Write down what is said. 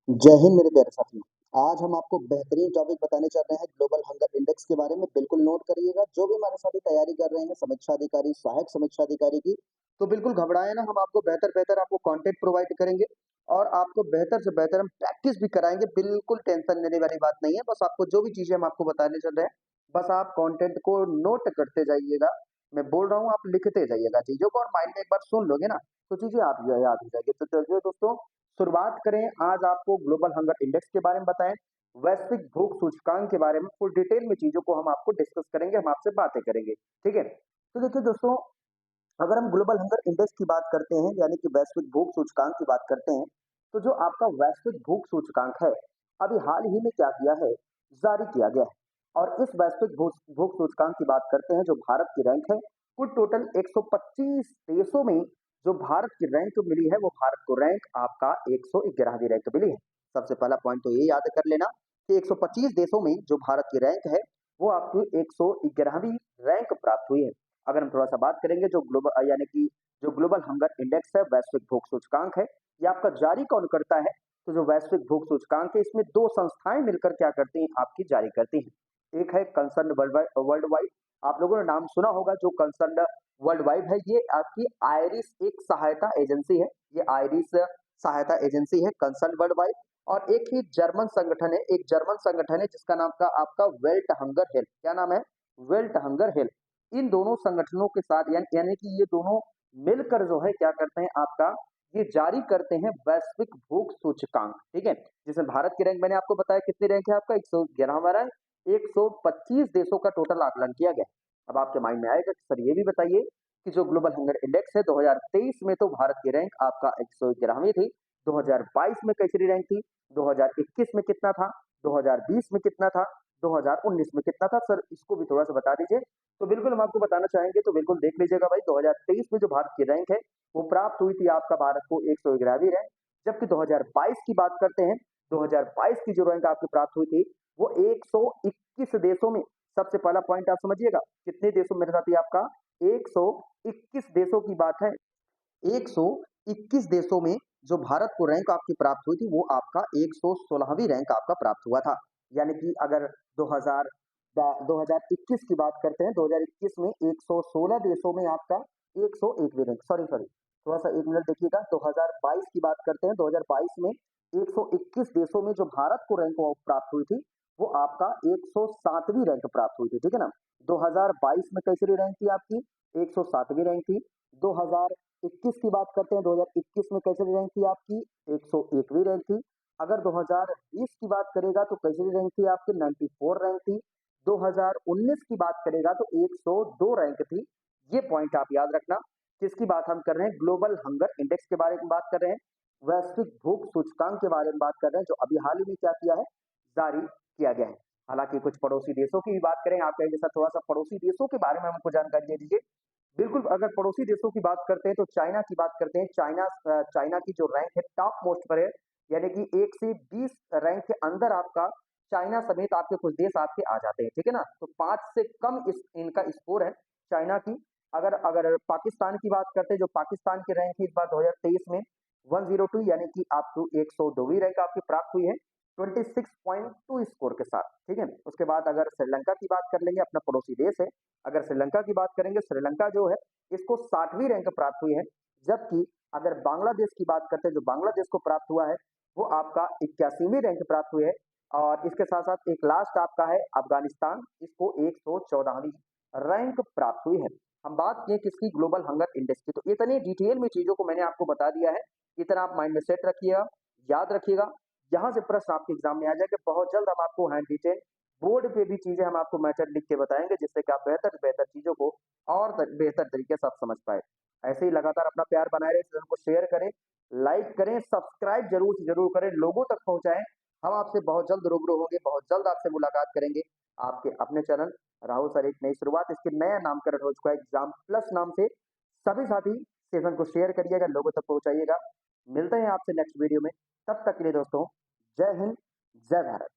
जय हिंद मेरे प्यारे साथियों। आज हम आपको बेहतरीन टॉपिक बताने चल रहे हैं ग्लोबल हंगर इंडेक्स के बारे में। बिल्कुल नोट करिएगा, जो भी हमारे साथी तैयारी कर रहे हैं समीक्षा अधिकारी, सहायक समीक्षा अधिकारी की, तो बिल्कुल घबराए ना। हम आपको बेहतर आपको कंटेंट प्रोवाइड करेंगे और आपको बेहतर से बेहतर हम प्रैक्टिस भी कराएंगे। बिल्कुल टेंशन लेने वाली बात नहीं है। बस आपको जो भी चीजें हम आपको बताने चल रहे हैं, बस आप कंटेंट को नोट करते जाइएगा। मैं बोल रहा हूँ, आप लिखते जाइएगा चीजों को, और माइंड में एक बार सुन लोगे ना तो चीजें आप जो है याद हो जाएगी। तो चलिए दोस्तों, शुरुआत करें। आज आपको ग्लोबल हंगर इंडेक्स के बारे में बताएं, वैश्विक भूख सूचकांक के बारे में फुल डिटेल में चीजों को हम आपको डिस्कस करेंगे, हम आपसे बातें करेंगे। ठीक है, तो देखिए दोस्तों, अगर हम ग्लोबल हंगर इंडेक्स की बात करते हैं, यानी कि वैश्विक भूख सूचकांक की बात करते हैं, तो जो आपका वैश्विक भूख सूचकांक है, अभी हाल ही में क्या किया है, जारी किया गया है। और इस वैश्विक भूख भूख सूचकांक की बात करते हैं, जो भारत की रैंक है, कुल टोटल 125 देशों में जो भारत की रैंक मिली है, वो भारत को रैंक आपका 111वीं रैंक मिली है। सबसे पहला पॉइंट तो ये याद कर लेना कि 125 देशों में जो भारत की रैंक है, वो आपको 111वीं रैंक प्राप्त हुई है। अगर हम थोड़ा-सा बात करेंगे, जो ग्लोबल यानी कि जो ग्लोबल हंगर इंडेक्स है, वैश्विक भूख सूचकांक है, ये आपका जारी कौन करता है? तो जो वैश्विक भूख सूचकांक है, इसमें 2 संस्थाएँ मिलकर क्या करती हैं? आपकी जारी करती हैं। एक है कंसर्न वर्ल्ड वाइड, आप लोगों ने नाम सुना होगा। जो कंसर्न वर्ल्ड वाइड है, ये आपकी आयरिस एक सहायता एजेंसी है। ये आयरिस सहायता एजेंसी है, कंसर्न वर्ल्ड वाइड। और एक ही जर्मन संगठन है, एक जर्मन संगठन है जिसका नाम का आपका वेल्ट हंगर हेल्थ। क्या नाम है? Belt hunger health. इन दोनों संगठनों के साथ यानी कि ये दोनों मिलकर जो है क्या करते हैं, आपका ये जारी करते हैं वैश्विक भूख सूचकांक। ठीक है, जिसमें भारत की रैंक मैंने आपको बताया कितनी रैंक है, आपका 111वां रैंक। 125 देशों का टोटल आकलन किया गया। अब आपके माइंड में आएगा कि सर ये भी बताइए कि जो ग्लोबल हंगर इंडेक्स है 2023 में तो भारत की रैंक आपका 111वीं थी, 2022 में कैसी रैंक थी, 2021 में कितना था, 2020 में कितना था, 2019 में कितना था, सर इसको भी थोड़ा सा बता दीजिए। तो बिल्कुल हम आपको बताना चाहेंगे, तो बिल्कुल देख लीजिएगा भाई। 2023 में जो भारत की रैंक है, वो प्राप्त हुई थी आपका भारत को 111वीं रैंक। जबकि 2022 की बात करते हैं, 2022 की जो रैंक आपकी प्राप्त हुई थी, वो 121 देशों में। सबसे पहला पॉइंट आप समझिएगा, कितने देशों में रहता थी आपका? 121 देशों की बात है। 121 देशों में जो भारत को रैंक आपकी प्राप्त हुई थी, वो आपका 116वीं रैंक आपका प्राप्त हुआ था। यानी कि अगर 2000 2021 की बात करते हैं, 2021 में 116 देशों में आपका 101वीं रैंक, सॉरी सॉरी, थोड़ा सा एक मिनट देखिएगा। 2022 की बात करते हैं, 2022 में 121 देशों में जो भारत को रैंक प्राप्त हुई थी, वो आपका 107वीं रैंक प्राप्त हुई थी। ठीक है ना? 2022 में कैसी रैंक थी आपकी? 107वीं रैंक थी। 2021 की बात करते हैं, 2021 में कैसी रैंक थी आपकी? 101वीं रैंक थी। अगर 2020 की बात करेगा तो कैसी रैंक थी आपकी? 94 रैंक थी। 2019 की बात करेगा तो 102 रैंक थी। ये पॉइंट आप याद रखना। किसकी बात हम कर रहे हैं? ग्लोबल हंगर इंडेक्स के बारे में बात कर रहे हैं, वैश्विक भूख सूचकांक के बारे में बात कर रहे हैं, जो अभी हाल ही में क्या किया है, जारी किया गया है। हालांकि कुछ पड़ोसी देशों की भी बात करें, आप कहेंगे सर थोड़ा सा पड़ोसी देशों के बारे में हमको जानकारी दे दीजिए। बिल्कुल, अगर पड़ोसी देशों की बात करते हैं तो चाइना की बात करते हैं। चाइना की जो रैंक है टॉप मोस्ट पर है, यानी कि 1 से 20 रैंक के अंदर आपका चाइना समेत आपके कुछ देश आपके आ जाते हैं। ठीक है ना? तो 5 से कम इस इनका स्कोर है चाइना की। अगर अगर पाकिस्तान की बात करते हैं, जो पाकिस्तान की रैंक है इस बार 2023 में 102, यानी कि आपको 102वीं रैंक आपकी प्राप्त हुई है 26.2 स्कोर के साथ। ठीक है, उसके बाद अगर श्रीलंका की बात कर लेंगे, अपना पड़ोसी देश है, अगर श्रीलंका की बात करेंगे, श्रीलंका जो है इसको 60वीं रैंक प्राप्त हुई है। जबकि अगर बांग्लादेश की बात करते हैं, जो बांग्लादेश को प्राप्त हुआ है, वो आपका 81वीं रैंक प्राप्त हुई है। और इसके साथ साथ एक लास्ट आपका है अफगानिस्तान, इसको 114वीं रैंक प्राप्त हुई है। हम बात किए किसकी? ग्लोबल हंगर इंडेक्स की। तो इतनी डिटेल में चीजों को मैंने आपको बता दिया है, इतना आप माइंड में सेट रखिएगा, याद रखिएगा। यहाँ से प्रश्न आपके एग्जाम में आ जाएगा। बहुत जल्द हम आपको हैंड डिटेल बोर्ड पे भी चीजें हम आपको मैथड लिख के बताएंगे, जिससे कि आप बेहतर से बेहतर चीजों को और बेहतर तरीके से आप समझ पाए। ऐसे ही लगातार अपना प्यार बनाए रहे, चैनल को शेयर करें, लाइक करें, सब्सक्राइब जरूर से जरूर करें, लोगों तक पहुंचाएं। हम आपसे बहुत जल्द रूबरू होंगे, बहुत जल्द आपसे मुलाकात करेंगे। आपके अपने चैनल राहुल सर एक नई शुरुआत, इसके नया नामकरण हो चुका है एग्जाम प्लस नाम से। सभी साथी सेशन को शेयर करिएगा, लोगों तक पहुंचाइएगा। मिलते हैं आपसे नेक्स्ट वीडियो में। तब तक के लिए दोस्तों, जय हिंद, जय भारत।